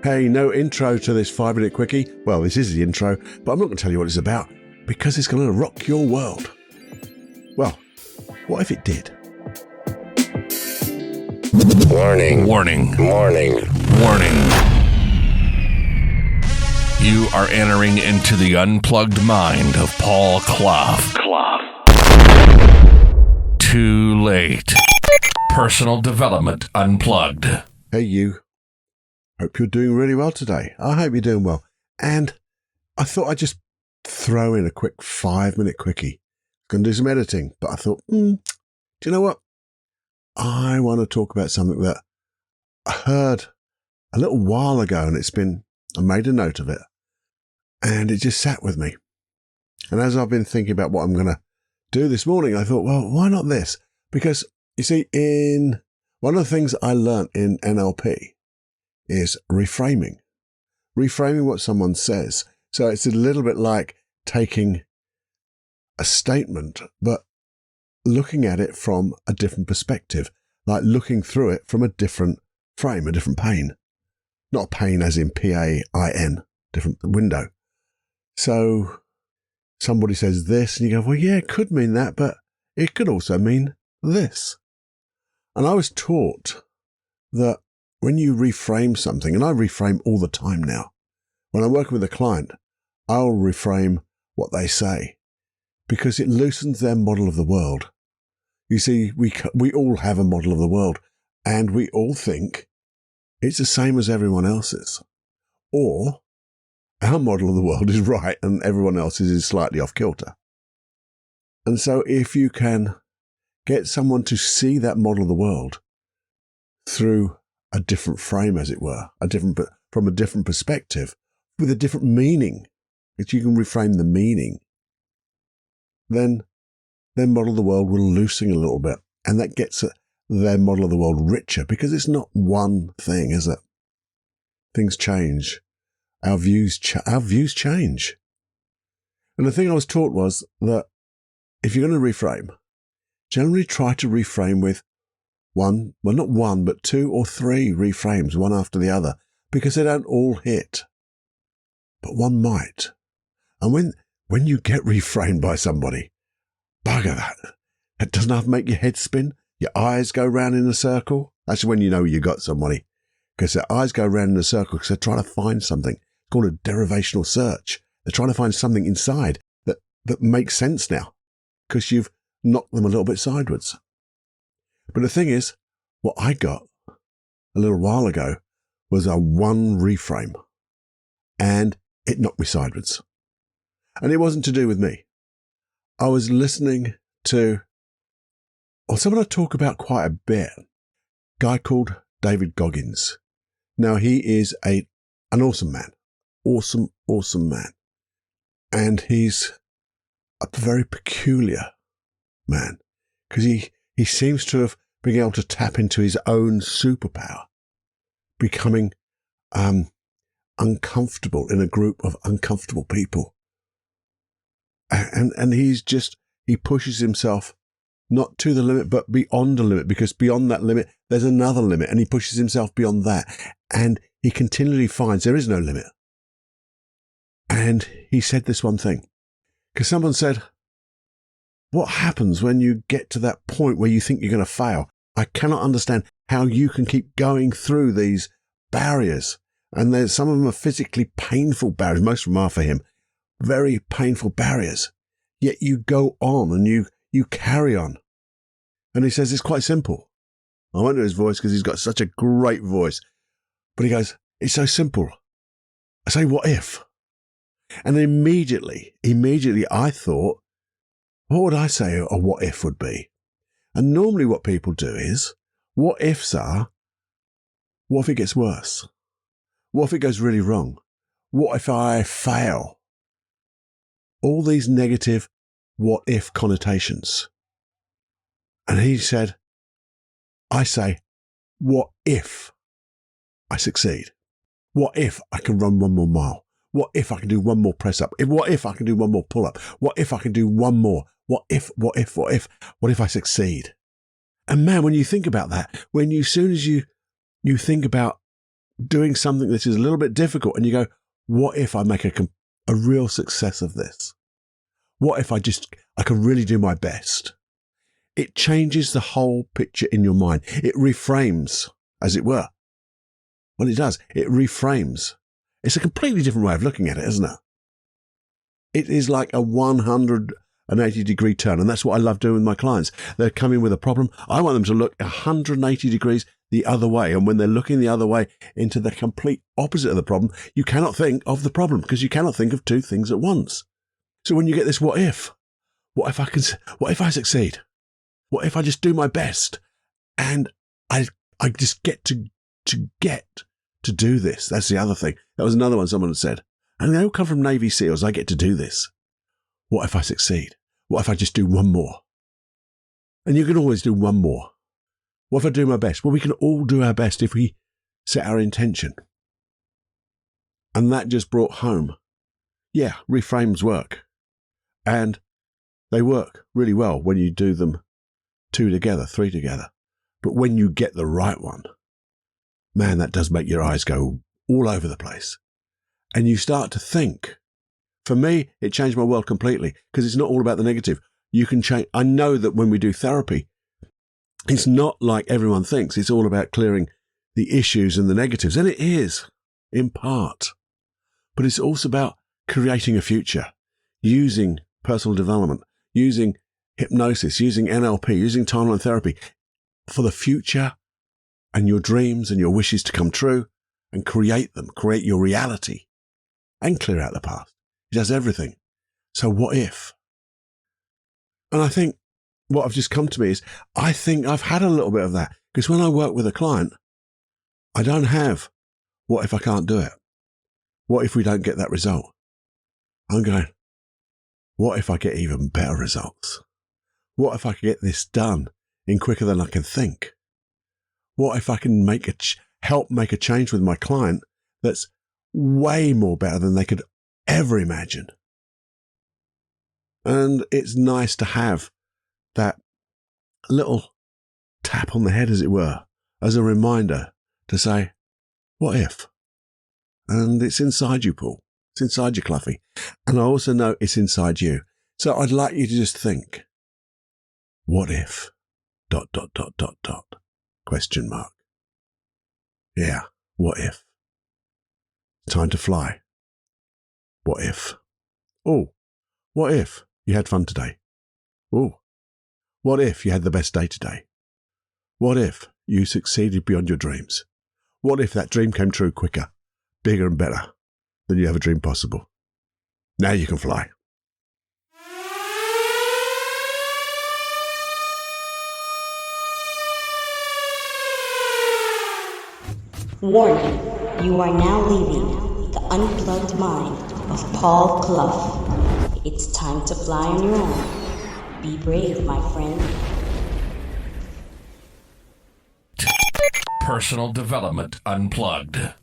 Hey, no intro to this 5-minute quickie. Well, this is the intro, but I'm not going to tell you what it's about because it's going to rock your world. Well, what if it did? Warning. Warning. Warning. Warning. You are entering into the unplugged mind of Paul Clough. Too late. Personal Development Unplugged. Hey, you. Hope you're doing really well today. I hope you're doing well. And I thought I'd just throw in a quick 5-minute quickie. Going to do some editing, but I thought, do you know what? I want to talk about something that I heard a little while ago, and I made a note of it, and it just sat with me. And as I've been thinking about what I'm going to do this morning, I thought, well, why not this? Because, you see, one of the things I learned in NLP is reframing what someone says. So it's a little bit like taking a statement, but looking at it from a different perspective, like looking through it from a different frame, a different pane. Not pane as in P-A-I-N, different window. So somebody says this, and you go, well, yeah, it could mean that, but it could also mean this. And I was taught that when you reframe something, and I reframe all the time now, when I'm working with a client, I'll reframe what they say because it loosens their model of the world. You see, we all have a model of the world, and we all think it's the same as everyone else's. Or our model of the world is right and everyone else's is slightly off kilter. And so if you can get someone to see that model of the world through a different frame, as it were, from a different perspective, with a different meaning, if you can reframe the meaning, then their model of the world will loosen a little bit, and that gets their model of the world richer, because it's not one thing, is it? Things change. Our views change. And the thing I was taught was that if you're going to reframe, generally try to reframe with not one, but 2 or 3 reframes, one after the other, because they don't all hit. But one might. And when you get reframed by somebody, bugger that. It doesn't have to make your head spin. Your eyes go round in a circle. That's when you know you got somebody. Because their eyes go round in a circle because they're trying to find something. It's called a derivational search. They're trying to find something inside that makes sense now because you've knocked them a little bit sideways. But the thing is, what I got a little while ago was a one reframe, and it knocked me sideways. And it wasn't to do with me. I was listening to someone I talk about quite a bit, a guy called David Goggins. Now, he is an awesome man, awesome man. And he's a very peculiar man because he seems to have been able to tap into his own superpower, becoming uncomfortable in a group of uncomfortable people. And he pushes himself not to the limit, but beyond the limit, because beyond that limit, there's another limit, and he pushes himself beyond that. And he continually finds there is no limit. And he said this one thing, because someone said, what happens when you get to that point where you think you're going to fail? I cannot understand how you can keep going through these barriers. And some of them are physically painful barriers. Most of them are for him. Very painful barriers. Yet you go on and you carry on. And he says it's quite simple. I won't do his voice because he's got such a great voice. But he goes, it's so simple. I say, what if? And immediately I thought, what would I say a what if would be? And normally what people do is, what ifs are, what if it gets worse? What if it goes really wrong? What if I fail? All these negative what if connotations. And he said, I say, what if I succeed? What if I can run 1 more mile? What if I can do 1 more press up? What if I can do 1 more pull up? What if I can do 1 more? What if I succeed? And man, when you think about that, as soon as you think about doing something that is a little bit difficult and you go, what if I make a real success of this? What if I can really do my best? It changes the whole picture in your mind. It reframes, as it were. Well, it does. It reframes. It's a completely different way of looking at it, isn't it? It is like a 180-degree turn, and that's what I love doing with my clients. They're coming with a problem. I want them to look 180 degrees the other way, and when they're looking the other way into the complete opposite of the problem, you cannot think of the problem because you cannot think of two things at once. So when you get this what if I succeed? What if I just do my best and I just get to do this? That's the other thing. That was another one someone had said. And they all come from Navy SEALs. I get to do this. What if I succeed? What if I just do one more? And you can always do one more. What if I do my best? Well, we can all do our best if we set our intention. And that just brought home, yeah, reframes work. And they work really well when you do them 2 together, 3 together. But when you get the right one, man, that does make your eyes go all over the place. And you start to think. For me, it changed my world completely because it's not all about the negative. You can change. I know that when we do therapy, it's not like everyone thinks. It's all about clearing the issues and the negatives. And it is, in part. But it's also about creating a future, using personal development, using hypnosis, using NLP, using timeline therapy for the future and your dreams and your wishes to come true and create them, create your reality and clear out the past. It does everything. So what if? And I think what I've just come to me is I think I've had a little bit of that because when I work with a client, I don't have what if I can't do it? What if we don't get that result? I'm going, what if I get even better results? What if I can get this done in quicker than I can think? What if I can help make a change with my client that's way more better than they could ever imagine? And it's nice to have that little tap on the head, as it were, as a reminder to say, what if? And it's inside you, Paul. It's inside you, Cluffy. And I also know it's inside you. So I'd like you to just think, what if? ... Question mark. Yeah, what if? Time to fly. What if? Oh, what if you had fun today? Oh, what if you had the best day today? What if you succeeded beyond your dreams? What if that dream came true quicker, bigger and better than you ever dreamed possible? Now you can fly. Warning, you are now leaving the unplugged mind of Paul Clough. It's time to fly on your own. Be brave, my friend. Personal Development Unplugged.